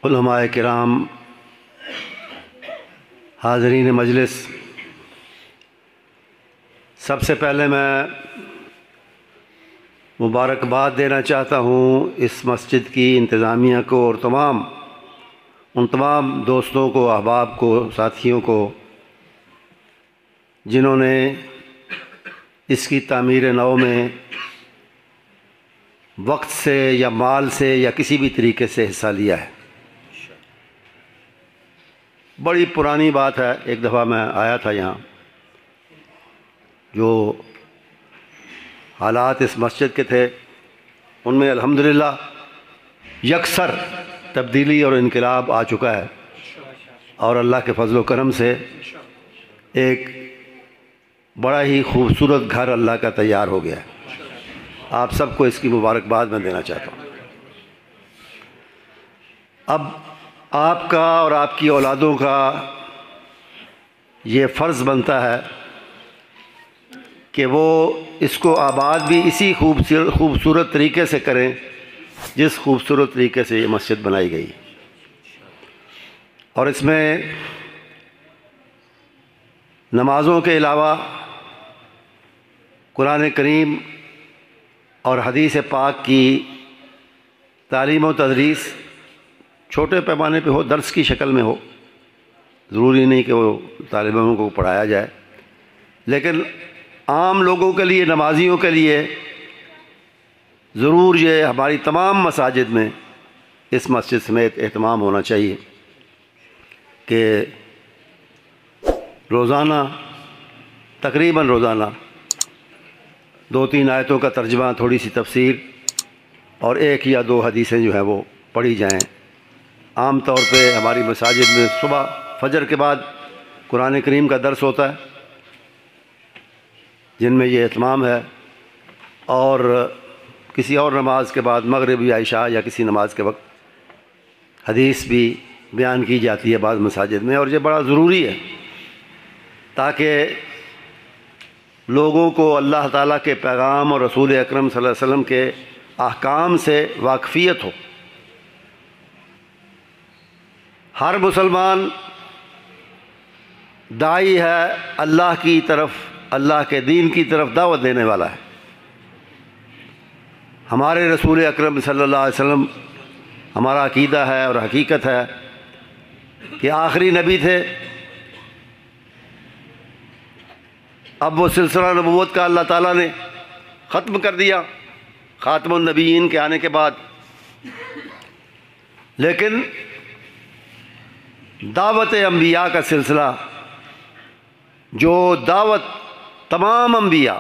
علماء کرام، حاضرین مجلس، سب سے پہلے میں مبارکباد دینا چاہتا ہوں اس مسجد کی انتظامیہ کو اور ان تمام دوستوں کو، احباب کو، ساتھیوں کو جنہوں نے اس کی تعمیر نو میں وقت سے یا مال سے یا کسی بھی طریقے سے حصہ لیا ہے۔ بڑی پرانی بات ہے، ایک دفعہ میں آیا تھا یہاں، جو حالات اس مسجد کے تھے ان میں الحمدللہ یکسر تبدیلی اور انقلاب آ چکا ہے، اور اللہ کے فضل و کرم سے ایک بڑا ہی خوبصورت گھر اللہ کا تیار ہو گیا ہے۔ آپ سب کو اس کی مبارکباد میں دینا چاہتا ہوں۔ اب آپ کا اور آپ کی اولادوں کا یہ فرض بنتا ہے کہ وہ اس کو آباد بھی اسی خوبصورت طریقے سے کریں جس خوبصورت طریقے سے یہ مسجد بنائی گئی، اور اس میں نمازوں کے علاوہ قرآن کریم اور حدیث پاک کی تعلیم و تدریس چھوٹے پیمانے پہ ہو، درس کی شکل میں ہو، ضروری نہیں کہ وہ طالب علموں کو پڑھایا جائے، لیکن عام لوگوں کے لیے، نمازیوں کے لیے ضرور یہ ہماری تمام مساجد میں اس مسجد سمیت اہتمام ہونا چاہیے کہ روزانہ، تقریباً روزانہ 2-3 آیتوں کا ترجمہ، تھوڑی سی تفسیر اور 1 یا 2 حدیثیں جو ہیں وہ پڑھی جائیں۔ عام طور پہ ہماری مساجد میں صبح فجر کے بعد قرآن کریم کا درس ہوتا ہے جن میں یہ اہتمام ہے، اور کسی اور نماز کے بعد مغرب یا عشاء یا کسی نماز کے وقت حدیث بھی بیان کی جاتی ہے بعض مساجد میں، اور یہ بڑا ضروری ہے تاکہ لوگوں کو اللہ تعالیٰ کے پیغام اور رسول اکرم صلی اللہ علیہ وسلم کے احکام سے واقفیت ہو۔ ہر مسلمان داعی ہے، اللہ کی طرف، اللہ کے دین کی طرف دعوت دینے والا ہے۔ ہمارے رسول اکرم صلی اللہ علیہ وسلم، ہمارا عقیدہ ہے اور حقیقت ہے کہ آخری نبی تھے۔ اب وہ سلسلہ نبوت کا اللہ تعالیٰ نے ختم کر دیا خاتم النبیین کے آنے کے بعد، لیکن دعوت انبیاء کا سلسلہ، جو دعوت تمام انبیاء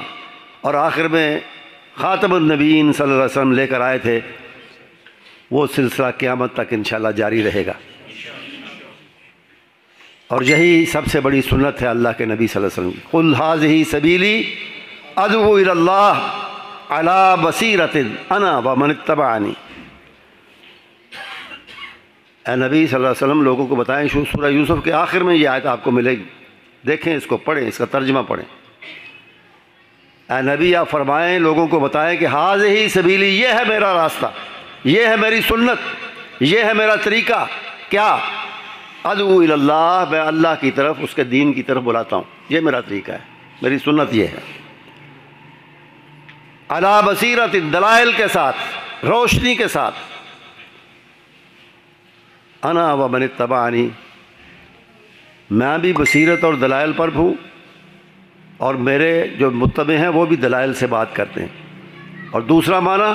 اور آخر میں خاتم النبیین صلی اللہ علیہ وسلم لے کر آئے تھے، وہ سلسلہ قیامت تک انشاءاللہ جاری رہے گا، اور یہی سب سے بڑی سنت ہے اللہ کے نبی صلی اللہ علیہ وسلم کی۔ قُلْ هَٰذِهِ سَبِيلِي أَدْعُو إِلَى اللَّهِ عَلَىٰ بَصِيرَةٍ أَنَا وَمَنِ اتَّبَعَنِي۔ اے نبی صلی اللہ علیہ وسلم، لوگوں کو بتائیں، سورہ یوسف کے آخر میں یہ آیت آپ کو ملے گی، دیکھیں اس کو، پڑھیں، اس کا ترجمہ پڑھیں۔ اے نبی آپ فرمائیں، لوگوں کو بتائیں کہ هَٰذِهِ سَبِيلِي، یہ ہے میرا راستہ، یہ ہے میری سنت، یہ ہے میرا طریقہ۔ کیا؟ ادعو الی اللہ، میں اللہ کی طرف، اس کے دین کی طرف بلاتا ہوں، یہ میرا طریقہ ہے، میری سنت یہ ہے۔ علی بصیرت، دلائل کے ساتھ، روشنی کے ساتھ۔ انا ومن اتبعنی، میں بھی بصیرت اور دلائل پر ہوں، اور میرے جو متبع ہیں وہ بھی دلائل سے بات کرتے ہیں۔ اور دوسرا معنی،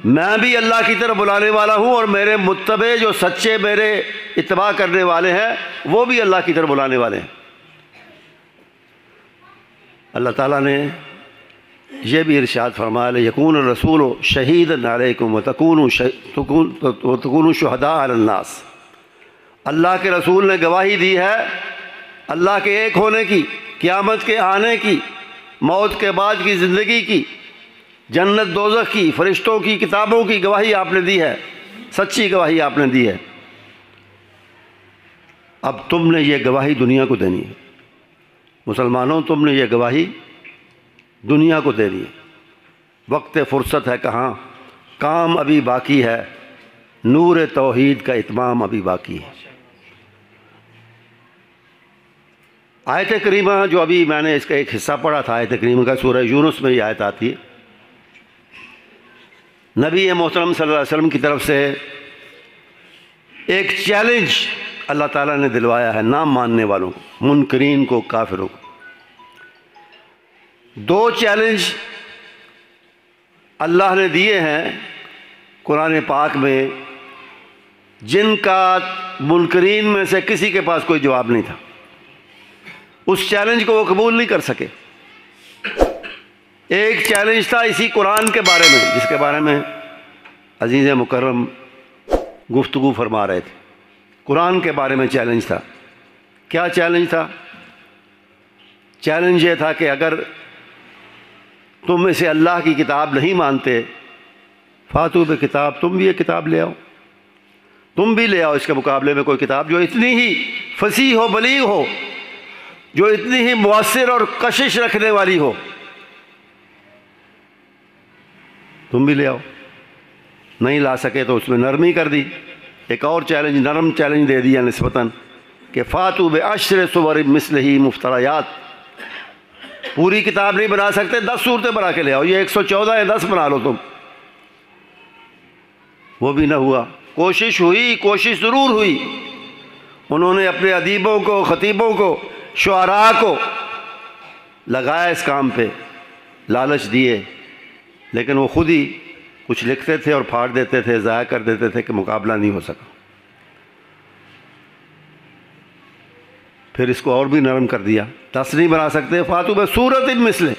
میں بھی اللہ کی طرف بلانے والا ہوں، اور میرے متبع جو سچے میرے اتباع کرنے والے ہیں وہ بھی اللہ کی طرف بلانے والے ہیں۔ اللہ تعالیٰ نے یہ بھی ارشاد فرمایا، لِيَكُونَ الرَّسُولُ شَهِيدًا عَلَيْكُمْ وَتَكُونُوا شُهَدَاءَ عَلَى النَّاسِ۔ اللہ کے رسول نے گواہی دی ہے اللہ کے ایک ہونے کی، قیامت کے آنے کی، موت کے بعد کی زندگی کی، جنت دوزخ کی، فرشتوں کی، کتابوں کی گواہی آپ نے دی ہے، سچی گواہی آپ نے دی ہے۔ اب تم نے یہ گواہی دنیا کو دینی ہے، مسلمانوں، تم نے یہ گواہی دنیا کو دینی ہے۔ وقت فرصت ہے کہاں، کام ابھی باقی ہے، نور توحید کا اتمام ابھی باقی ہے۔ آیت کریمہ جو ابھی میں نے اس کا ایک حصہ پڑھا تھا، آیت کریمہ کا سورہ یونس میں یہ آیت آتی ہے، نبی محترم صلی اللہ علیہ وسلم کی طرف سے ایک چیلنج اللہ تعالیٰ نے دلوایا ہے نام ماننے والوں کو، منکرین کو، کافروں کو۔ دو چیلنج اللہ نے دیے ہیں قرآن پاک میں، جن کا منکرین میں سے کسی کے پاس کوئی جواب نہیں تھا۔ اس چیلنج کو وہ قبول نہیں کر سکے۔ ایک چیلنج تھا اسی قرآن کے بارے میں، جس کے بارے میں عزیز مکرم گفتگو فرما رہے تھے۔ قرآن کے بارے میں چیلنج تھا۔ کیا چیلنج تھا؟ چیلنج یہ تھا کہ اگر تم اسے اللہ کی کتاب نہیں مانتے، فاتو بے کتاب، تم بھی یہ کتاب لے آؤ، تم بھی لے آؤ اس کے مقابلے میں کوئی کتاب جو اتنی ہی فصیح و بلیغ ہو، جو اتنی ہی مؤثر اور کشش رکھنے والی ہو، تم بھی لے آؤ۔ نہیں لا سکے تو اس میں نرمی کر دی، ایک اور چیلنج، نرم چیلنج دے دیا نسبتاً کہ فاتو بعشر سور مثلہ مفتریات، پوری کتاب نہیں بنا سکتے، 10 صورتیں بنا کے لے آؤ، یہ 114 ہے، 10 بنا لو تم۔ وہ بھی نہ ہوا۔ کوشش ہوئی، کوشش ضرور ہوئی، انہوں نے اپنے ادیبوں کو، خطیبوں کو، شعراء کو لگایا اس کام پہ، لالچ دیے، لیکن وہ خود ہی کچھ لکھتے تھے اور پھاڑ دیتے تھے، ضائع کر دیتے تھے کہ مقابلہ نہیں ہو سکا۔ پھر اس کو اور بھی نرم کر دیا، 10 نہیں بنا سکتے، فاتو بسورۃ مثلہ،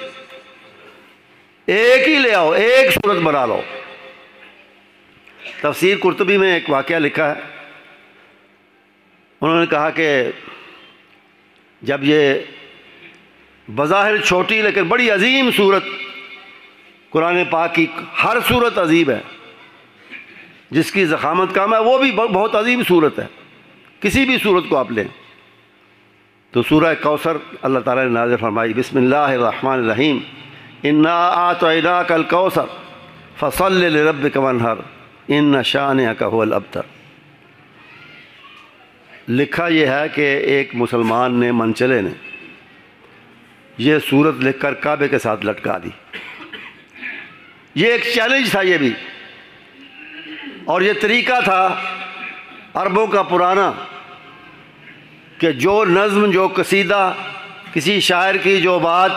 ایک ہی لے آؤ، ایک صورت بنا لو۔ تفسیر قرطبی میں ایک واقعہ لکھا ہے، انہوں نے کہا کہ جب یہ بظاہر چھوٹی لیکن بڑی عظیم صورت، قرآن پاک کی ہر صورت عظیم ہے، جس کی ضخامت کم ہے وہ بھی بہت عظیم صورت ہے، کسی بھی صورت کو آپ لیں، تو سورہ کوثر اللہ تعالیٰ نے نازل فرمائی، بسم اللہ الرحمن الرحیم، انا اعطیناک الکوثر فصل لربک وانحر ان شانئک ھو الابتر۔ لکھا یہ ہے کہ ایک مسلمان نے، منچلے نے، یہ سورت لکھ کر کعبے کے ساتھ لٹکا دی۔ یہ ایک چیلنج تھا یہ بھی، اور یہ طریقہ تھا عربوں کا پرانا کہ جو نظم، جو قصیدہ، کسی شاعر کی جو بات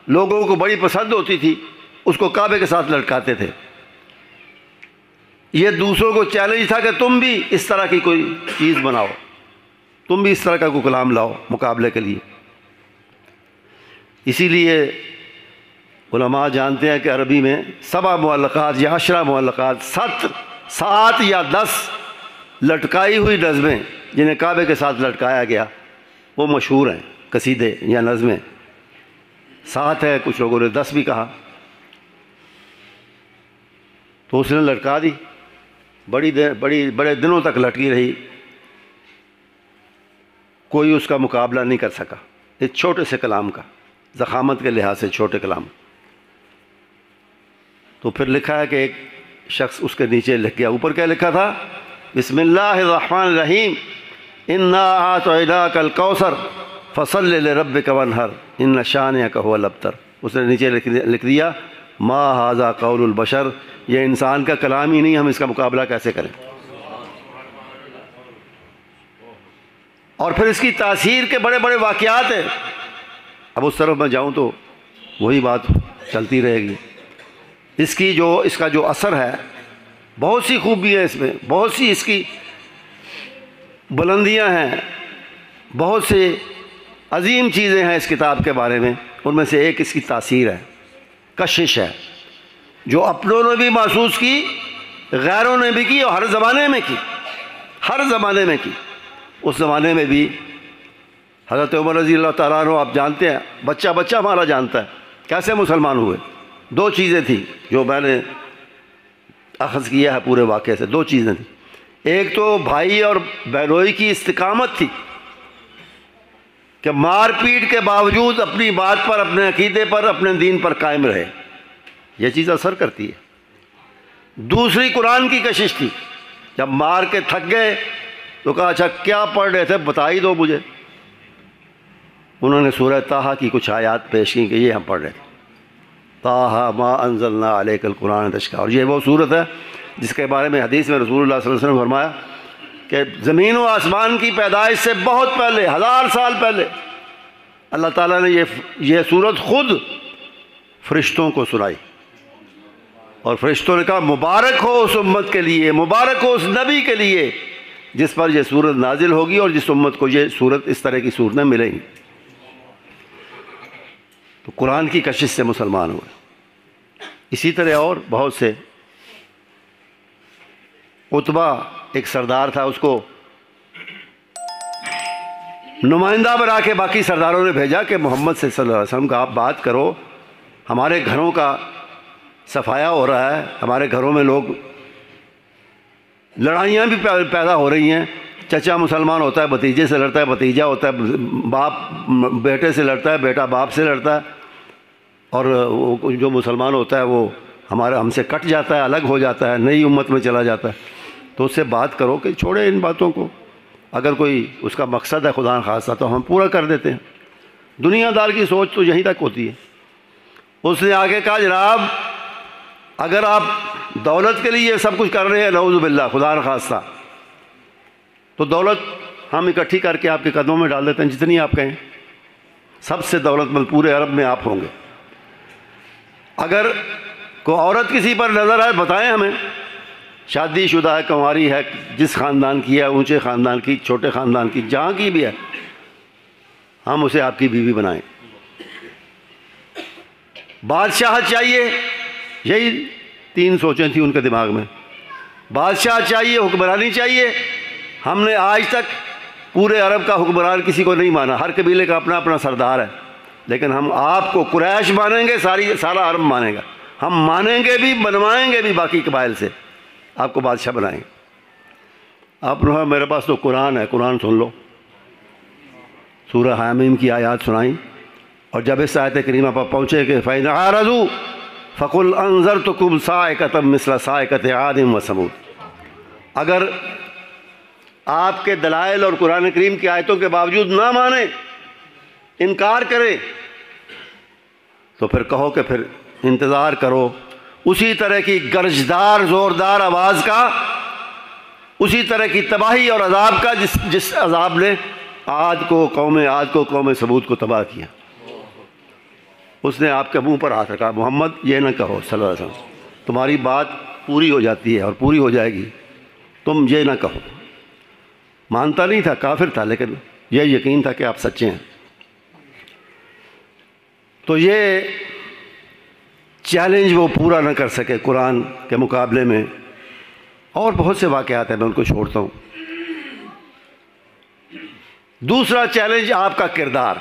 لوگوں کو بڑی پسند ہوتی تھی، اس کو کعبے کے ساتھ لٹکاتے تھے۔ یہ دوسروں کو چیلنج تھا کہ تم بھی اس طرح کی کوئی چیز بناؤ، تم بھی اس طرح کا کوئی کلام لاؤ مقابلے کے لیے۔ اسی لیے علماء جانتے ہیں کہ عربی میں 7 معلقات یا 10 معلقات، 7 یا 10 لٹکائی ہوئی نظمیں جنہیں کعبے کے ساتھ لٹکایا گیا، وہ مشہور ہیں قصیدے یا نظمیں۔ 7 ہے، کچھ لوگوں نے 10 بھی کہا۔ تو اس نے لٹکا دی، بڑے دنوں تک لٹکی رہی، کوئی اس کا مقابلہ نہیں کر سکا اس چھوٹے سے کلام کا، ضخامت کے لحاظ سے چھوٹے کلام۔ تو پھر لکھا ہے کہ ایک شخص اس کے نیچے لکھ گیا، اوپر کیا لکھا تھا؟ بسم اللہ الرحمن الرحیم، انا اعطیناک الکوثر فصل لربک وانحر ان شانئک ھو الابتر۔ اس نے نیچے لکھ دیا، ما ھذا قول البشر، یہ انسان کا کلام ہی نہیں، ہم اس کا مقابلہ کیسے کریں؟ اور پھر اس کی تاثیر کے بڑے بڑے واقعات ہیں۔ اب اس طرف میں جاؤں تو وہی بات چلتی رہے گی۔ اس کا جو اثر ہے، بہت سی خوبی ہے اس میں، بہت سی اس کی بلندیاں ہیں، بہت سے عظیم چیزیں ہیں اس کتاب کے بارے میں۔ ان میں سے ایک اس کی تاثیر ہے، کشش ہے، جو اپنوں نے بھی محسوس کی، غیروں نے بھی کی، اور ہر زمانے میں کی، ہر زمانے میں کی۔ اس زمانے میں بھی حضرت عمر رضی اللہ تعالیٰ عنہ، آپ جانتے ہیں، بچہ ہمارا جانتا ہے کیسے مسلمان ہوئے۔ 2 چیزیں تھیں جو میں نے اخذ کیا ہے پورے واقعے سے، 2 چیزیں تھیں۔ ایک تو بھائی اور بہنوئی کی استقامت تھی کہ مار پیٹ کے باوجود اپنی بات پر، اپنے عقیدے پر، اپنے دین پر قائم رہے، یہ چیز اثر کرتی ہے۔ دوسری قرآن کی کشش تھی جب مار کے تھک گئے تو کہا اچھا کیا پڑھ رہے تھے بتا ہی دو مجھے. انہوں نے سورہ طٰہٰ کی کچھ آیات پیش کی کہ یہ ہم پڑھ رہے تھے. طٰہٰ ما انزلنا علیک القرآن تشقیٰ. اور یہ وہ صورت ہے جس کے بارے میں حدیث میں رسول اللہ صلی اللہ علیہ وسلم نے فرمایا کہ زمین و آسمان کی پیدائش سے بہت پہلے، 1000 سال پہلے، اللہ تعالیٰ نے یہ صورت خود فرشتوں کو سنائی. اور فرشتوں نے کہا مبارک ہو اس امت کے لیے، مبارک ہو اس نبی کے لیے جس پر یہ صورت نازل ہوگی اور جس امت کو یہ صورت، اس طرح کی صورتیں ملیں گی. تو قرآن کی کشش سے مسلمان ہوئے. اسی طرح اور بہت سے. عتبہ ایک سردار تھا، اس کو نمائندہ بنا کے باقی سرداروں نے بھیجا کہ محمد صلی اللہ علیہ وسلم کا آپ بات کرو، ہمارے گھروں کا صفایا ہو رہا ہے، ہمارے گھروں میں لوگ لڑائیاں بھی پیدا ہو رہی ہیں. چچا مسلمان ہوتا ہے بھتیجے سے لڑتا ہے، بھتیجا ہوتا ہے باپ بیٹے سے لڑتا ہے، بیٹا باپ سے لڑتا ہے، اور جو مسلمان ہوتا ہے وہ ہم سے کٹ جاتا ہے، الگ ہو جاتا ہے، نئی امت میں چلا جاتا ہے. تو اس سے بات کرو کہ چھوڑے ان باتوں کو. اگر کوئی اس کا مقصد ہے خدا نخواستہ تو ہم پورا کر دیتے ہیں. دنیا دار کی سوچ تو یہیں تک ہوتی ہے. اس نے آگے کہا جناب اگر آپ دولت کے لیے یہ سب کچھ کر رہے ہیں، نعوذ باللہ، خدا نخواستہ، تو دولت ہم اکٹھی کر کے آپ کے قدموں میں ڈال دیتے ہیں، جتنی آپ کہیں. سب سے دولت مند پورے عرب میں آپ ہوں گے. اگر کوئی عورت کسی پر نظر آئے بتائیں ہمیں، شادی شدہ ہے، کنواری ہے، جس خاندان کی ہے، اونچے خاندان کی، چھوٹے خاندان کی، جہاں کی بھی ہے، ہم اسے آپ کی بیوی بنائیں. بادشاہت چاہیے، یہی 3 سوچیں تھیں ان کے دماغ میں. بادشاہ چاہیے، حکمرانی چاہیے. ہم نے آج تک پورے عرب کا حکمران کسی کو نہیں مانا، ہر قبیلے کا اپنا اپنا سردار ہے، لیکن ہم آپ کو قریش مانیں گے، سارا عرب مانے گا. ہم مانیں گے بھی، بنوائیں گے بھی باقی قبائل سے، آپ کو بادشاہ بنائیں گے. آپ نے کہا میرے پاس تو قرآن ہے، قرآن سن لو. سورہ حامیم کی آیات سنائیں، اور جب اس آیت کریمہ پر پہنچے کہ فَإِنْ أَعْرَضُوا فَقُلْ أَنذَرْتُكُمْ صَاعِقَةً مِثْلَ صَاعِقَةِ عَادٍ وَثَمُودَ. اگر آپ کے دلائل اور قرآن کریم کی آیتوں کے باوجود نہ مانیں، انکار کریں، تو پھر کہو کہ پھر انتظار کرو اسی طرح کی گرجدار زوردار آواز کا، اسی طرح کی تباہی اور عذاب کا جس عذاب نے قوم عاد کو قوم ثمود کو تباہ کیا. اس نے آپ کے منہ پر ہاتھ رکھا، محمد یہ نہ کہو صلی اللہ علیہ وسلم، تمہاری بات پوری ہو جاتی ہے اور پوری ہو جائے گی، تم یہ نہ کہو. مانتا نہیں تھا، کافر تھا، لیکن یہ یقین تھا کہ آپ سچے ہیں. تو یہ چیلنج وہ پورا نہ کر سکے قرآن کے مقابلے میں. اور بہت سے واقعات ہیں، میں ان کو چھوڑتا ہوں. دوسرا چیلنج آپ کا کردار،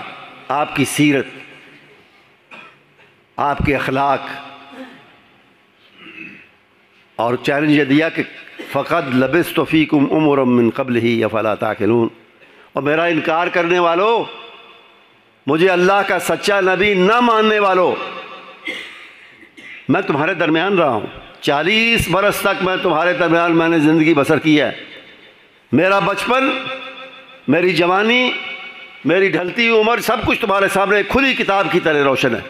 آپ کی سیرت، آپ کے اخلاق. اور چیلنج یہ دیا کہ فقد لبثت فیکم عمرا من قبلہ افلا تعقلون. اور میرا انکار کرنے والوں، مجھے اللہ کا سچا نبی نہ ماننے والوں، میں تمہارے درمیان رہا ہوں. 40 برس تک میں تمہارے درمیان میں نے زندگی بسر کی ہے. میرا بچپن، میری جوانی، میری ڈھلتی عمر، سب کچھ تمہارے سامنے کھلی کتاب کی طرح روشن ہے.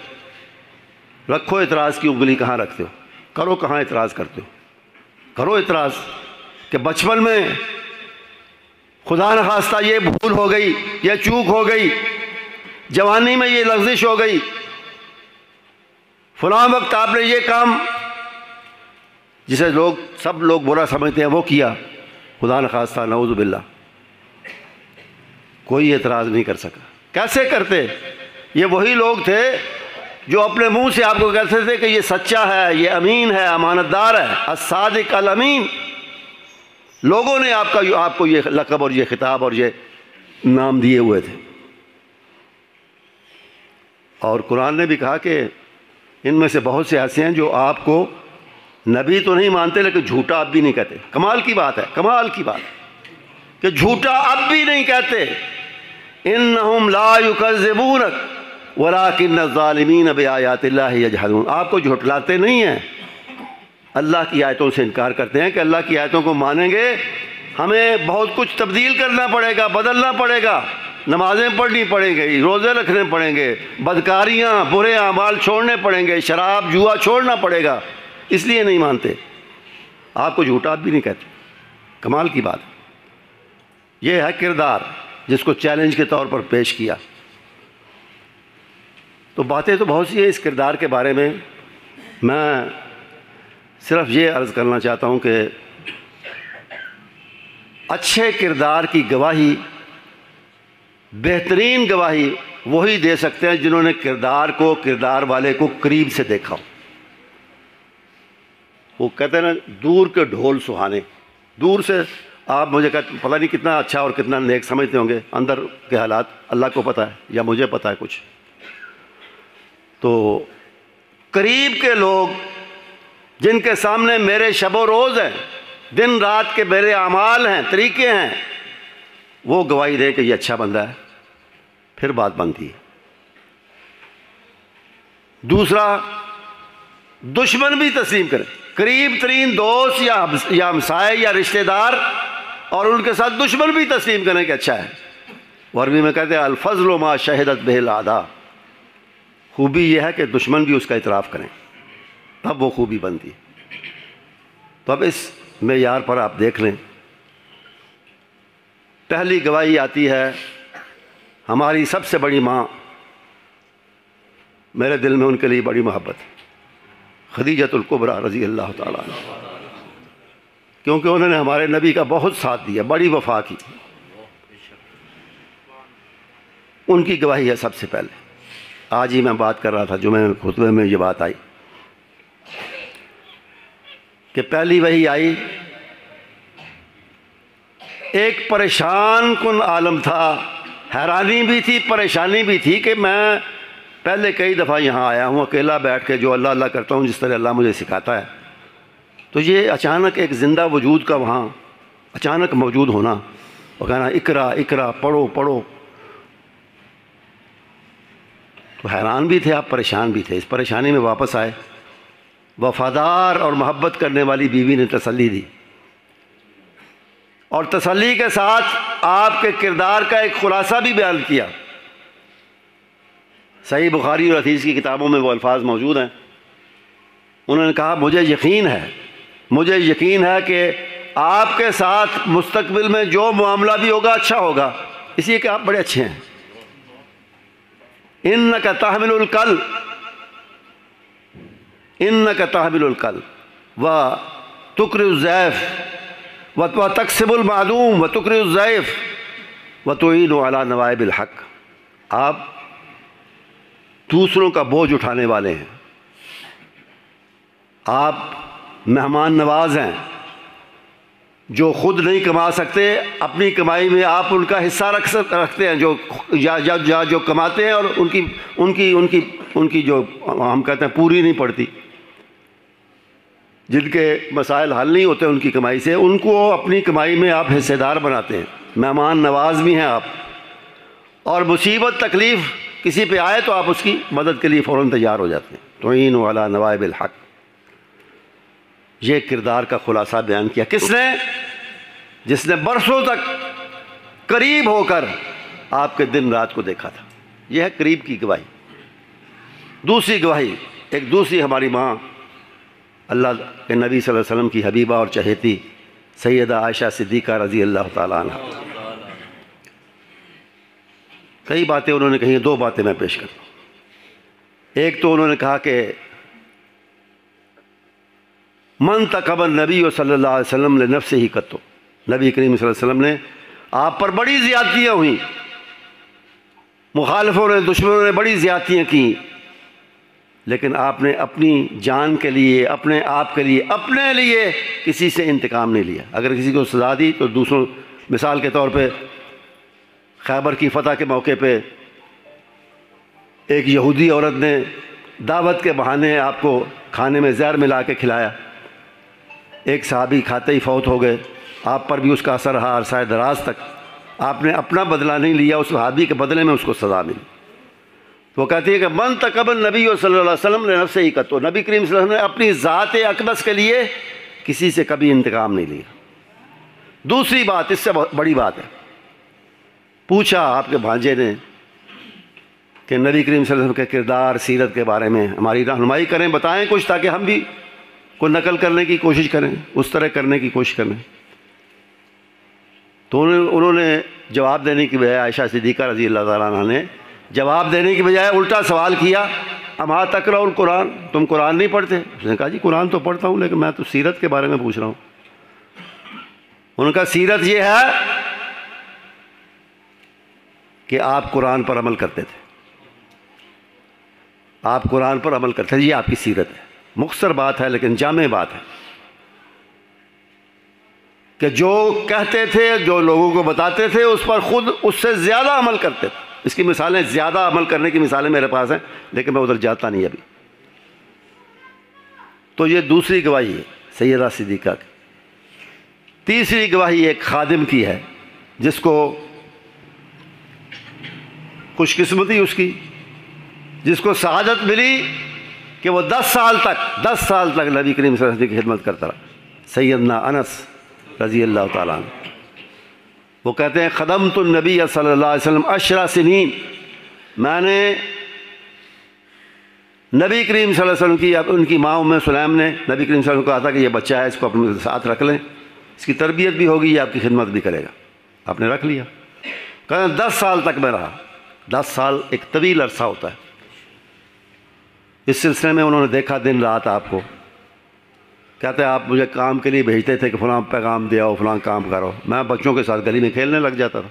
رکھو اعتراض کی انگلی کہاں رکھتے ہو، کرو کہاں اعتراض کرتے ہو. کرو اعتراض کہ بچپن میں خدا نخواستہ یہ بھول ہو گئی، یہ چوک ہو گئی، جوانی میں یہ لغزش ہو گئی، فلاں وقت آپ نے یہ کام جسے سب لوگ برا سمجھتے ہیں وہ کیا، خدا نخواستہ، نعوذ باللہ. کوئی اعتراض نہیں کر سکا. کیسے کرتے؟ یہ وہی لوگ تھے جو اپنے منہ سے آپ کو کہتے تھے کہ یہ سچا ہے، یہ امین ہے، امانت دار ہے، الصادق الامین. لوگوں نے آپ کو یہ لقب اور یہ خطاب اور یہ نام دیے ہوئے تھے. اور قرآن نے بھی کہا کہ ان میں سے بہت سے ایسے ہیں جو آپ کو نبی تو نہیں مانتے لیکن جھوٹا اب بھی نہیں کہتے. کمال کی بات ہے، کمال کی بات کہ جھوٹا اب بھی نہیں کہتے. انہم لا یکذبونک ولکن الظالمین بآیات اللہ یجحدون. آپ کو جھٹلاتے نہیں ہیں اللہ کی آیتوں سے انکار کرتے ہیں کہ اللہ کی آیتوں کو مانیں گے ہمیں بہت کچھ تبدیل کرنا پڑے گا، بدلنا پڑے گا، نمازیں پڑھنی پڑیں گی، روزے رکھنے پڑیں گے، بدکاریاں برے اعمال چھوڑنے پڑیں گے، شراب جوا چھوڑنا پڑے گا، اس لیے نہیں مانتے۔ آپ کو جھوٹا بھی نہیں کہتے۔ کمال کی بات یہ ہے کردار جس کو چیلنج کے طور پر پیش کیا۔ تو باتیں تو بہت سی ہیں اس کردار کے بارے میں، میں صرف یہ عرض کرنا چاہتا ہوں کہ اچھے کردار کی گواہی، بہترین گواہی وہی دے سکتے ہیں جنہوں نے کردار والے کو قریب سے دیکھا ہو۔ وہ کہتے ہیں نا دور کے ڈھول سہانے، دور سے آپ مجھے پتہ نہیں کتنا اچھا اور کتنا نیک سمجھتے ہوں گے، اندر کے حالات اللہ کو پتہ ہے یا مجھے پتہ ہے کچھ۔ تو قریب کے لوگ جن کے سامنے میرے شب و روز ہیں، دن رات کے میرے اعمال ہیں، طریقے ہیں، وہ گواہی دیں کہ یہ اچھا بندہ ہے، پھر بات بنتی ہے۔ دوسرا، دشمن بھی تسلیم کرے، قریب ترین دوست یا ہمسائے یا رشتہ دار اور ان کے ساتھ دشمن بھی تسلیم کریں کہ اچھا ہے۔ عربی میں کہتے ہیں الفضل ما شہدت بہ الاعداء، خوبی یہ ہے کہ دشمن بھی اس کا اعتراف کریں، تب وہ خوبی بنتی ہے۔ تو اب اس معیار پر آپ دیکھ لیں، پہلی گواہی آتی ہے ہماری سب سے بڑی ماں، میرے دل میں ان کے لیے بڑی محبت ہے، خدیجۃ الکبریٰ رضی اللہ تعالیٰ عنہ، کیونکہ انہوں نے ہمارے نبی کا بہت ساتھ دیا، بڑی وفا کی، ان کی گواہی ہے سب سے پہلے۔ آج ہی میں بات کر رہا تھا جمعہ خطبے میں یہ بات آئی کہ پہلی وحی آئی، ایک پریشان کن عالم تھا، حیرانی بھی تھی، پریشانی بھی تھی کہ میں پہلے کئی دفعہ یہاں آیا ہوں اکیلا بیٹھ کے جو اللہ اللہ کرتا ہوں جس طرح اللہ مجھے سکھاتا ہے، تو یہ اچانک ایک زندہ وجود کا وہاں اچانک موجود ہونا، وہ کہنا اقرا اقرا، پڑھو پڑھو، تو حیران بھی تھے آپ، پریشان بھی تھے۔ اس پریشانی میں واپس آئے، وفادار اور محبت کرنے والی بیوی نے تسلی دی، اور تسلی کے ساتھ آپ کے کردار کا ایک خلاصہ بھی بیان کیا۔ صحیح بخاری اور حدیث کی کتابوں میں وہ الفاظ موجود ہیں۔ انہوں نے کہا مجھے یقین ہے کہ آپ کے ساتھ مستقبل میں جو معاملہ بھی ہوگا اچھا ہوگا، اس لیے کہ آپ بڑے اچھے ہیں۔ انک تحمل الکل وتقری الضیف وتکسب المعدوم وتقری الضیف وتعین علی نوائب الحق، آپ دوسروں کا بوجھ اٹھانے والے ہیں، آپ مہمان نواز ہیں، جو خود نہیں کما سکتے اپنی کمائی میں آپ ان کا حصہ رکھتے ہیں، جو کماتے ہیں اور ان کی جو ہم کہتے ہیں پوری نہیں پڑتی، جن کے مسائل حل نہیں ہوتے ان کی کمائی سے، ان کو اپنی کمائی میں آپ حصے دار بناتے ہیں، مہمان نواز بھی ہیں آپ، اور مصیبت تکلیف کسی پہ آئے تو آپ اس کی مدد کے لیے فوراً تیار ہو جاتے ہیں۔ تعین علی نوائب الحق، یہ کردار کا خلاصہ بیان کیا کس نے؟ جس نے برسوں تک قریب ہو کر آپ کے دن رات کو دیکھا تھا۔ یہ ہے قریب کی گواہی۔ دوسری گواہی، ایک دوسری ہماری ماں، اللہ کے نبی صلی اللہ علیہ وسلم کی حبیبہ اور چہیتی سیدہ عائشہ صدیقہ رضی اللہ تعالیٰ عنہ۔ کئی باتیں انہوں نے کہیں، دو باتیں میں پیش کرتا ہوں۔ ایک تو انہوں نے کہا کہ من تقب النبی صلی اللہ علیہ وسلم لنفسہ ہی قطو، نبی کریم صلی اللہ علیہ وسلم نے آپ پر بڑی زیادتیاں ہوئیں، مخالفوں نے، دشمنوں نے بڑی زیادتیاں کیں، لیکن آپ نے اپنی جان کے لیے، اپنے آپ کے لیے، اپنے لیے کسی سے انتقام نہیں لیا۔ اگر کسی کو سزا دی تو دوسروں، مثال کے طور پہ خیبر کی فتح کے موقع پہ ایک یہودی عورت نے دعوت کے بہانے آپ کو کھانے میں زہر ملا کے کھلایا، ایک صحابی کھاتے ہی فوت ہو گئے، آپ پر بھی اس کا اثر رہا عرصہ دراز تک، آپ نے اپنا بدلہ نہیں لیا، اس صحابی کے بدلے میں اس کو سزا ملی۔ وہ کہتی ہے کہ من تقبل نبی صلی اللہ علیہ وسلم نے نفس ہی کا، تو نبی کریم صلی اللہ علیہ وسلم نے اپنی ذات اقدس کے لیے کسی سے کبھی انتقام نہیں لیا۔ دوسری بات، اس سے بڑی بات ہے، پوچھا آپ کے بھانجے نے کہ نبی کریم صلی اللہ علیہ وسلم کے کردار، سیرت کے بارے میں ہماری رہنمائی کریں، بتائیں کچھ، تاکہ ہم بھی کوئی نقل کرنے کی کوشش کریں، اس طرح کرنے کی کوشش کریں۔ تو انہوں نے جواب دینے کی بجائے، عائشہ صدیقہ رضی اللہ تعالیٰ عنہ نے جواب دینے کی بجائے الٹا سوال کیا، اما تقرأ القرآن، تم قرآن نہیں پڑھتے؟ اس نے کہا جی قرآن تو پڑھتا ہوں، لیکن میں تو سیرت کے بارے میں پوچھ رہا ہوں۔ ان کا سیرت یہ ہے کہ آپ قرآن پر عمل کرتے تھے، آپ قرآن پر عمل کرتے تھے، یہ آپ کی سیرت ہے۔ مختصر بات ہے لیکن جامع بات ہے کہ جو کہتے تھے، جو لوگوں کو بتاتے تھے، اس پر خود اس سے زیادہ عمل کرتے تھے۔ اس کی مثالیں، زیادہ عمل کرنے کی مثالیں میرے پاس ہیں، لیکن میں ادھر جاتا نہیں ابھی۔ تو یہ دوسری گواہی ہے سیدہ صدیقہ کی۔ تیسری گواہی ایک خادم کی ہے جس کو خوش قسمتی اس کی، جس کو سعادت ملی کہ وہ 10 سال تک نبی کریم صلی اللہ علیہ وسلم کی خدمت کرتا رہا، سیدنا انس رضی اللہ تعالیٰ عنہ۔ وہ کہتے ہیں خدمت النبی صلی اللہ علیہ وسلم 10 سنین، میں نے نبی کریم صلی اللہ علیہ وسلم کی، ان کی ماں ام سلیم نے نبی کریم صلی اللہ علیہ وسلم کو کہا تھا کہ یہ بچہ ہے، اس کو اپنے ساتھ رکھ لیں، اس کی تربیت بھی ہوگی، یہ آپ کی خدمت بھی کرے گا۔ آپ نے رکھ لیا۔ کہتے ہیں 10 سال تک میں رہا۔ 10 سال ایک طویل عرصہ ہوتا ہے۔ اس سلسلے میں انہوں نے دیکھا دن رات آپ کو، کہتے ہیں آپ مجھے کام کے لیے بھیجتے تھے کہ فلاں پیغام دے آؤ، فلاں کام کرو، میں بچوں کے ساتھ گلی میں کھیلنے لگ جاتا تھا۔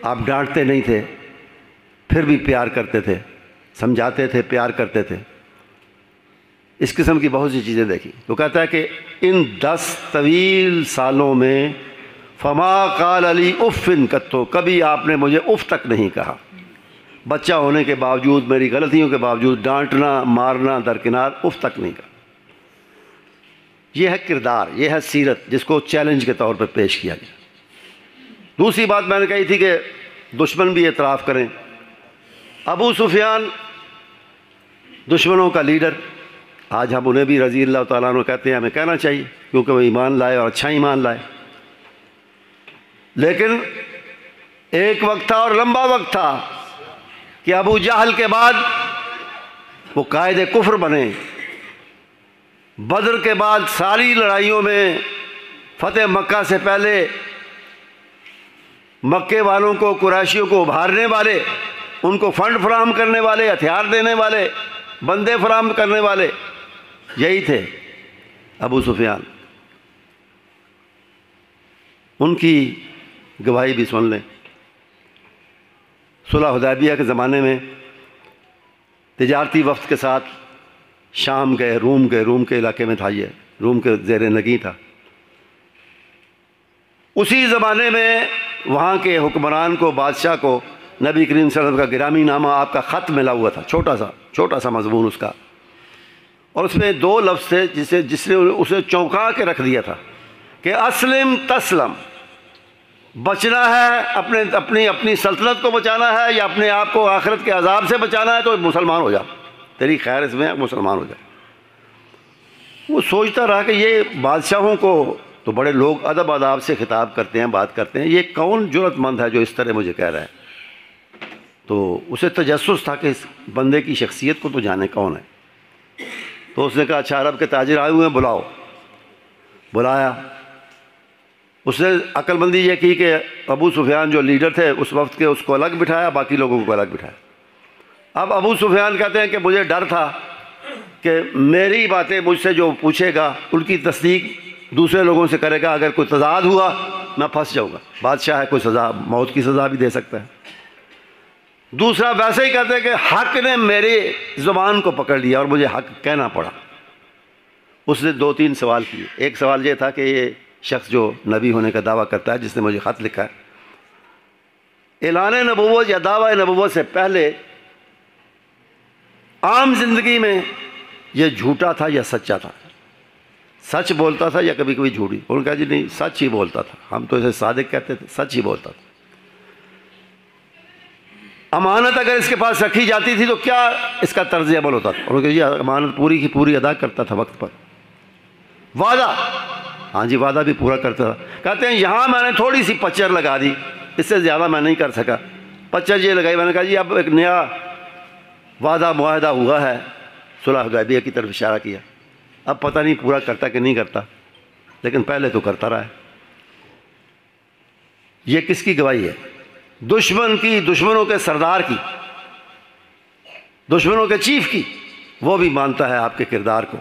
آپ ڈانٹتے نہیں تھے، پھر بھی پیار کرتے تھے، سمجھاتے تھے، پیار کرتے تھے۔ اس قسم کی بہت سی چیزیں دیکھی۔ تو کہتا ہے کہ ان 10 طویل سالوں میں فما قال علی اف قط، کبھی آپ نے مجھے اف تک نہیں کہا، بچہ ہونے کے باوجود، میری غلطیوں کے باوجود، ڈانٹنا مارنا درکنار، اف تک نہیں کہا۔ یہ ہے کردار، یہ ہے سیرت جس کو چیلنج کے طور پہ پیش کیا گیا۔ دوسری بات میں نے کہی تھی کہ دشمن بھی اعتراف کریں۔ ابو سفیان دشمنوں کا لیڈر، آج ہم انہیں بھی رضی اللہ تعالیٰ عنہ کہتے ہیں، ہمیں کہنا چاہیے کیونکہ وہ ایمان لائے اور اچھا ایمان لائے۔ لیکن ایک وقت تھا اور لمبا وقت تھا کہ ابو جہل کے بعد وہ قائد کفر بنے۔ بدر کے بعد ساری لڑائیوں میں فتح مکہ سے پہلے مکے والوں کو، قریشیوں کو ابھارنے والے، ان کو فنڈ فراہم کرنے والے، ہتھیار دینے والے، بندے فراہم کرنے والے یہی تھے ابو سفیان۔ ان کی گواہی بھی سن لیں۔ صلح حدیبیہ کے زمانے میں تجارتی وفد کے ساتھ شام گئے، روم گئے، روم کے علاقے میں تھا، یہ روم کے زیر نگیں تھا۔ اسی زمانے میں وہاں کے حکمران کو، بادشاہ کو، نبی کریم صلی اللہ علیہ وسلم کا گرامی نامہ، آپ کا خط ملا ہوا تھا، چھوٹا سا مضمون اس کا، اور اس میں 2 لفظ تھے جس نے اسے چونکا کے رکھ دیا تھا کہ اسلم تسلم، بچنا ہے، اپنی سلطنت کو بچانا ہے یا اپنے آپ کو آخرت کے عذاب سے بچانا ہے تو مسلمان ہو جا، تیری خیر اس میں ہے، مسلمان ہو جائے۔ وہ سوچتا رہا کہ یہ بادشاہوں کو تو بڑے لوگ ادب آداب سے خطاب کرتے ہیں، بات کرتے ہیں، یہ کون جرأت مند ہے جو اس طرح مجھے کہہ رہا ہے؟ تو اسے تجسس تھا کہ اس بندے کی شخصیت کو تو جانے کون ہے۔ تو اس نے کہا اچھا عرب کے تاجر آئے ہوئے ہیں، بلاؤ۔ بلایا۔ اس نے عقل مندی یہ کی کہ ابو سفیان جو لیڈر تھے اس وقت کے، اس کو الگ بٹھایا، باقی لوگوں کو الگ بٹھایا۔ اب ابو سفیان کہتے ہیں کہ مجھے ڈر تھا کہ میری باتیں مجھ سے جو پوچھے گا ان کی تصدیق دوسرے لوگوں سے کرے گا، اگر کوئی تضاد ہوا میں پھنس جاؤں گا، بادشاہ ہے، کوئی سزا، موت کی سزا بھی دے سکتا ہے۔ دوسرا ویسے ہی کہتے ہیں کہ حق نے میری زبان کو پکڑ لیا اور مجھے حق کہنا پڑا۔ اس نے 2-3 سوال کیے۔ ایک سوال یہ تھا کہ یہ شخص جو نبی ہونے کا دعویٰ کرتا ہے، جس نے مجھے خط لکھا ہے، اعلان نبوت یا دعویٰ نبوت سے پہلے عام زندگی میں یہ جھوٹا تھا یا سچا تھا؟ سچ بولتا تھا یا کبھی کبھی جھوٹی؟ انہوں نے کہا جی نہیں، سچ ہی بولتا تھا، ہم تو اسے صادق کہتے تھے، سچ ہی بولتا تھا۔ امانت اگر اس کے پاس رکھی جاتی تھی تو کیا اس کا طرز عمل ہوتا تھا؟ اور یہ امانت پوری کی پوری ادا کرتا تھا وقت پر. وعدہ، ہاں جی وعدہ بھی پورا کرتا تھا. کہتے ہیں یہاں میں نے تھوڑی سی پچر لگا دی، اس سے زیادہ میں نہیں کر سکا. پچر یہ لگائی، میں نے کہا جی اب ایک نیا وعدہ معاہدہ ہوا ہے، صلح حدیبیہ کی طرف اشارہ کیا. اب پتہ نہیں پورا کرتا کہ نہیں کرتا، لیکن پہلے تو کرتا رہا ہے. یہ کس کی گواہی ہے؟ دشمن کی، دشمنوں کے سردار کی، دشمنوں کے چیف کی. وہ بھی مانتا ہے آپ کے کردار کو.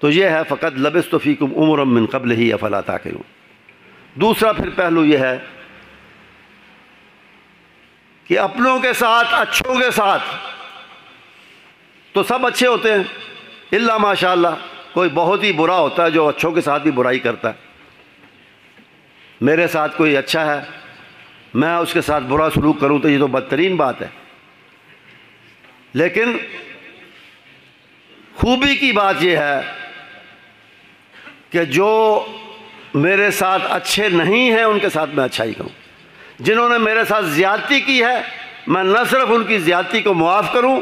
تو یہ ہے فقط لبثت فیکم عمرا من قبلہ افلا تعقلون. دوسرا پھر پہلو یہ ہے کہ اپنوں کے ساتھ، اچھوں کے ساتھ تو سب اچھے ہوتے ہیں الا ماشاء اللہ. کوئی بہت ہی برا ہوتا ہے جو اچھوں کے ساتھ بھی برائی کرتا ہے. میرے ساتھ کوئی اچھا ہے، میں اس کے ساتھ برا سلوک کروں تو یہ تو بدترین بات ہے. لیکن خوبی کی بات یہ ہے کہ جو میرے ساتھ اچھے نہیں ہیں ان کے ساتھ میں اچھائی کروں. جنہوں نے میرے ساتھ زیادتی کی ہے میں نہ صرف ان کی زیادتی کو معاف کروں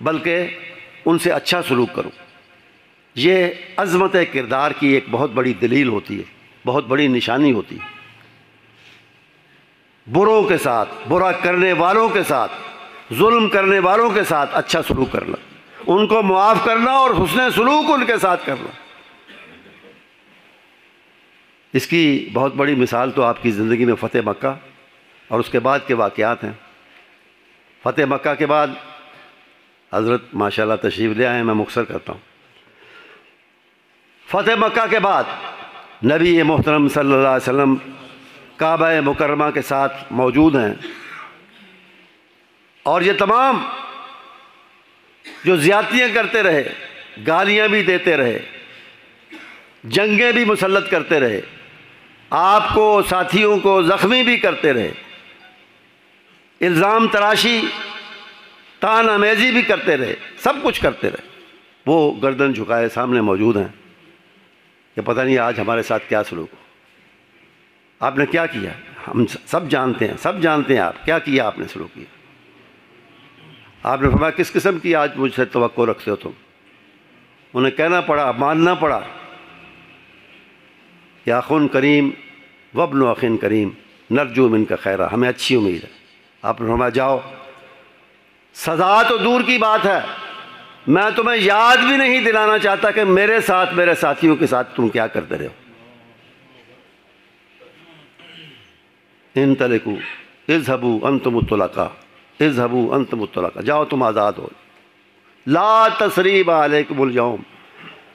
بلکہ ان سے اچھا سلوک کروں. یہ عظمت کردار کی ایک بہت بڑی دلیل ہوتی ہے، بہت بڑی نشانی ہوتی ہے. بروں کے ساتھ، برا کرنے والوں کے ساتھ، ظلم کرنے والوں کے ساتھ اچھا سلوک کرنا، ان کو معاف کرنا اور حسن سلوک ان کے ساتھ کرنا. اس کی بہت بڑی مثال تو آپ کی زندگی میں فتح مکہ اور اس کے بعد کے واقعات ہیں. فتح مکہ کے بعد حضرت ماشاءاللہ تشریف لے آئے ہیں، میں مختصر کرتا ہوں. فتح مکہ کے بعد نبی محترم صلی اللہ علیہ وسلم کعبہ مکرمہ کے ساتھ موجود ہیں، اور یہ تمام جو زیادتیاں کرتے رہے، گالیاں بھی دیتے رہے، جنگیں بھی مسلط کرتے رہے، آپ کو ساتھیوں کو زخمی بھی کرتے رہے، الزام تراشی، تان امیزی بھی کرتے رہے، سب کچھ کرتے رہے، وہ گردن جھکائے سامنے موجود ہیں کہ پتہ نہیں آج ہمارے ساتھ کیا سلوک ہو. آپ نے کیا کیا؟ ہم سب جانتے ہیں، سب جانتے ہیں آپ کیا کیا، آپ نے سلوک کیا. آپ نے فرمایا کس قسم کی آج مجھ سے توقع رکھتے ہو تم؟ انہیں کہنا پڑا، ماننا پڑا، یا اخن کریم وابن اخن کریم نرجو من کا خیرہ، ہمیں اچھی امید ہے. آپ نے فرمایا جاؤ، سزا تو دور کی بات ہے، میں تمہیں یاد بھی نہیں دلانا چاہتا کہ میرے ساتھ، میرے ساتھیوں کے ساتھ تم کیا کرتے رہے ہو. انطلقوا اذهبوا انتم الطلقاء، اذهبوا انتم الطلقاء، جاؤ تم آزاد ہو. لا تثریب علیکم اليوم،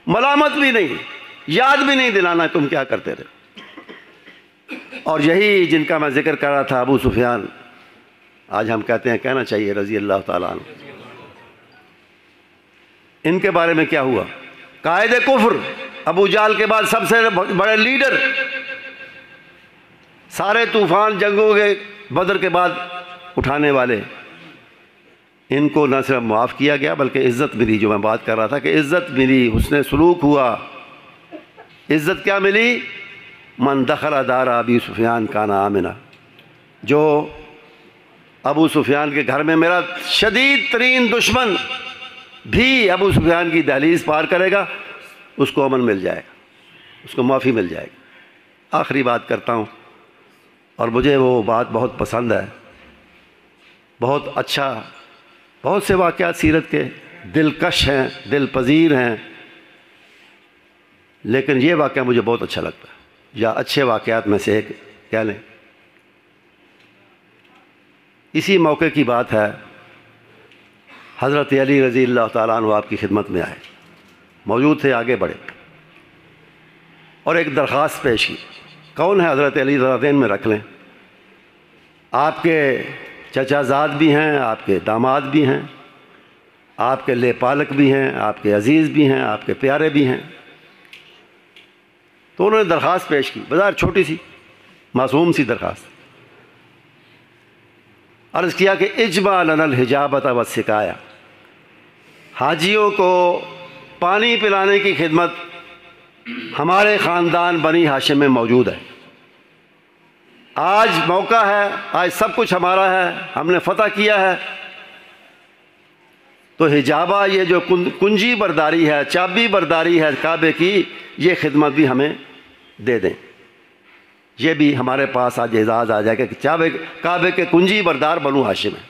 ملامت بھی نہیں، یاد بھی نہیں دلانا تم کیا کرتے رہے. اور یہی جن کا میں ذکر کر رہا تھا، ابو سفیان، آج ہم کہتے ہیں کہنا چاہیے رضی اللہ تعالیٰ عنہ. ان کے بارے میں کیا ہوا؟ قائد کفر، ابو جہل کے بعد سب سے بڑے لیڈر، سارے طوفان جنگوں کے بدر کے بعد اٹھانے والے، ان کو نہ صرف معاف کیا گیا بلکہ عزت ملی. جو میں بات کر رہا تھا کہ عزت ملی، حسن سلوک ہوا. عزت کیا ملی؟ من دخل دار ابی سفیان کان آمنا. جو ابو سفیان کے گھر میں، میرا شدید ترین دشمن بھی ابو سفیان کی دہلیز پار کرے گا، اس کو امن مل جائے گا، اس کو معافی مل جائے گی. آخری بات کرتا ہوں، اور مجھے وہ بات بہت پسند ہے. بہت اچھا، بہت سے واقعات سیرت کے دلکش ہیں، دل پذیر ہیں، لیکن یہ واقعہ مجھے بہت اچھا لگتا ہے، یا اچھے واقعات میں سے ایک کہہ لیں. اسی موقع کی بات ہے، حضرت علی رضی اللہ تعالیٰ عنہ آپ کی خدمت میں آئے، موجود تھے، آگے بڑھے اور ایک درخواست پیش کی. کون ہے حضرت علی؟ ذرا ذہن میں رکھ لیں. آپ کے چچا زاد بھی ہیں، آپ کے داماد بھی ہیں، آپ کے لے پالک بھی ہیں، آپ کے عزیز بھی ہیں، آپ کے پیارے بھی ہیں. تو انہوں نے درخواست پیش کی، بظاہر چھوٹی سی معصوم سی درخواست. عرض کیا کہ اجمع لنا الحجابۃ والسقایا، حاجیوں کو پانی پلانے کی خدمت ہمارے خاندان بنی ہاشم میں موجود ہے. آج موقع ہے، آج سب کچھ ہمارا ہے، ہم نے فتح کیا ہے، تو حجابہ یہ جو کنجی برداری ہے، چابی برداری ہے کعبے کی، یہ خدمت بھی ہمیں دے دیں۔ یہ بھی ہمارے پاس آج اعزاز آ جائے گا کہ کعبے کے کنجی بردار بنو ہاشم ہیں۔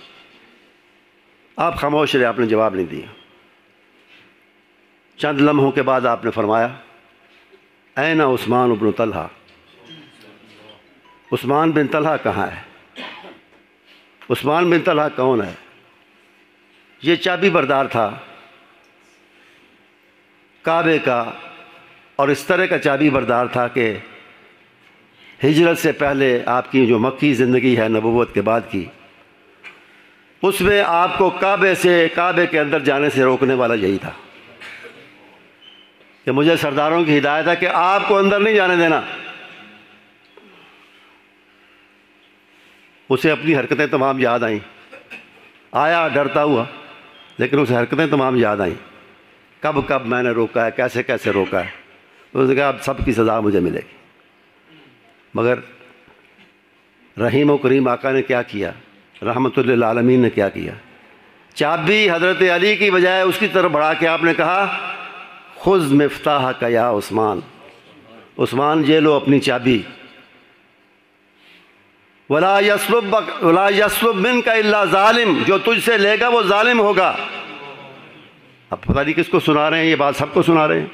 آپ خاموش رہے، آپ نے جواب نہیں دیا۔ چند لمحوں کے بعد آپ نے فرمایا این عثمان بن طلحہ، عثمان بن طلحہ کہاں ہے؟ عثمان بن طلحہ کون ہے؟ یہ چابی بردار تھا کعبے کا، اور اس طرح کا چابی بردار تھا کہ ہجرت سے پہلے آپ کی جو مکی زندگی ہے نبوت کے بعد کی، اس میں آپ کو کعبے کے اندر جانے سے روکنے والا یہی تھا کہ مجھے سرداروں کی ہدایت ہے کہ آپ کو اندر نہیں جانے دینا۔ اسے اپنی حرکتیں تمام یاد آئیں، آیا ڈرتا ہوا، لیکن اسے حرکتیں تمام یاد آئیں، کب میں نے روکا ہے، کیسے کیسے روکا ہے۔ اس نے کہا اب سب کی سزا مجھے ملے گی۔ مگر رحیم و کریم آقا نے کیا کیا، رحمت للعالمین نے کیا کیا؟ چابی حضرت علی کی بجائے اس کی طرف بڑھا کے آپ نے کہا خذ مفتاحک یا عثمان، عثمان یہ لو اپنی چابی، ولا یسلب منک الا ظالم، جو تجھ سے لے گا وہ ظالم ہوگا۔ اب پتہ نہیں کس کو سنا رہے ہیں، یہ بات سب کو سنا رہے ہیں،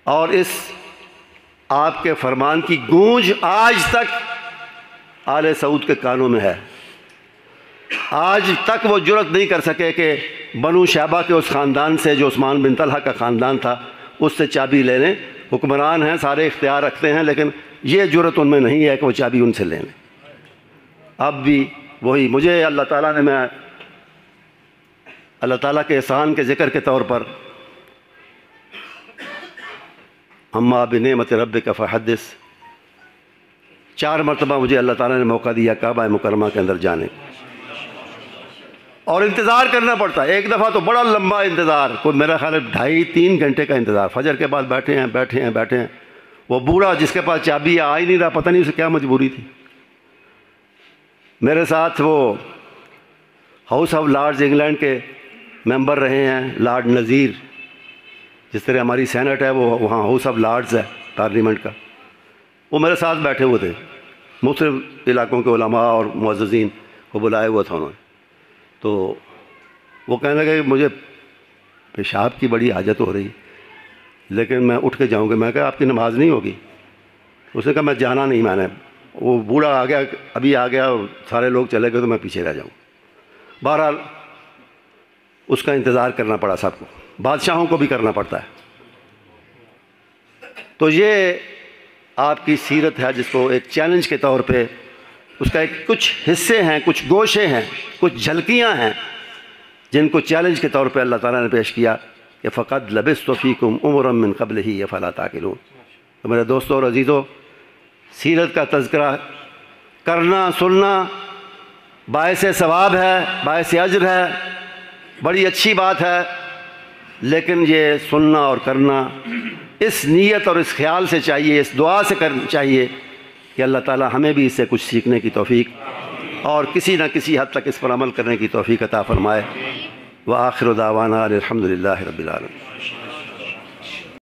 اور اس آپ کے فرمان کی گونج آج تک آل سعود کے کانوں میں ہے۔ آج تک وہ جرأت نہیں کر سکے کہ بنو شیبہ کے اس خاندان سے جو عثمان بن طلحہ کا خاندان تھا اس سے چابی لے لیں۔ حکمران ہیں، سارے اختیار رکھتے ہیں، لیکن یہ جرأت ان میں نہیں ہے کہ وہ چابی ان سے لے لیں۔ اب بھی وہی مجھے اللہ تعالیٰ نے، میں اللہ تعالیٰ کے احسان کے ذکر کے طور پر اما بنعمت ربک فحدث، 4 مرتبہ مجھے اللہ تعالیٰ نے موقع دیا کعبہ مکرمہ کے اندر جانے کا، اور انتظار کرنا پڑتا ہے۔ ایک دفعہ تو بڑا لمبا انتظار، کوئی میرا خیال ہے 2.5-3 گھنٹے کا انتظار، فجر کے بعد بیٹھے ہیں۔ وہ بوڑھا جس کے پاس چابی آ ہی نہیں رہا، پتہ نہیں اسے کیا مجبوری تھی۔ میرے ساتھ وہ ہاؤس آف لارڈز انگلینڈ کے ممبر رہے ہیں لارڈ نذیر، جس طرح ہماری سینٹ ہے وہ وہاں ہاؤس آف لارڈز ہے پارلیمنٹ کا، وہ میرے ساتھ بیٹھے ہوئے تھے، مختلف علاقوں کے علماء اور معززین کو بلائے ہوا تھا انہوں نے۔ تو وہ کہنے لگے کہ مجھے پیشاب کی بڑی حاجت ہو رہی، لیکن میں اٹھ کے جاؤں گا۔ میں کہا آپ کی نماز نہیں ہوگی؟ اس نے کہا میں جانا نہیں، میں نے، وہ بوڑھا آ گیا، ابھی آ گیا، اور سارے لوگ چلے گئے تو میں پیچھے رہ جاؤں۔ بہرحال اس کا انتظار کرنا پڑا سب کو، بادشاہوں کو بھی کرنا پڑتا ہے۔ تو یہ آپ کی سیرت ہے جس کو ایک چیلنج کے طور پہ، اس کا ایک کچھ حصے ہیں، کچھ گوشے ہیں، کچھ جھلکیاں ہیں جن کو چیلنج کے طور پہ اللہ تعالیٰ نے پیش کیا کہ فقد لبثت فیکم عمرا من قبلہ افلا تعقلون۔ تو میرے دوستوں اور عزیزوں، سیرت کا تذکرہ کرنا، سننا باعث ثواب ہے، باعث اجر ہے، بڑی اچھی بات ہے، لیکن یہ سننا اور کرنا اس نیت اور اس خیال سے چاہیے، اس دعا سے کرنا چاہیے کہ اللہ تعالیٰ ہمیں بھی اس سے کچھ سیکھنے کی توفیق اور کسی نہ کسی حد تک اس پر عمل کرنے کی توفیق عطا فرمائے۔ وآخر دعوانا الحمد للہ رب العالمین۔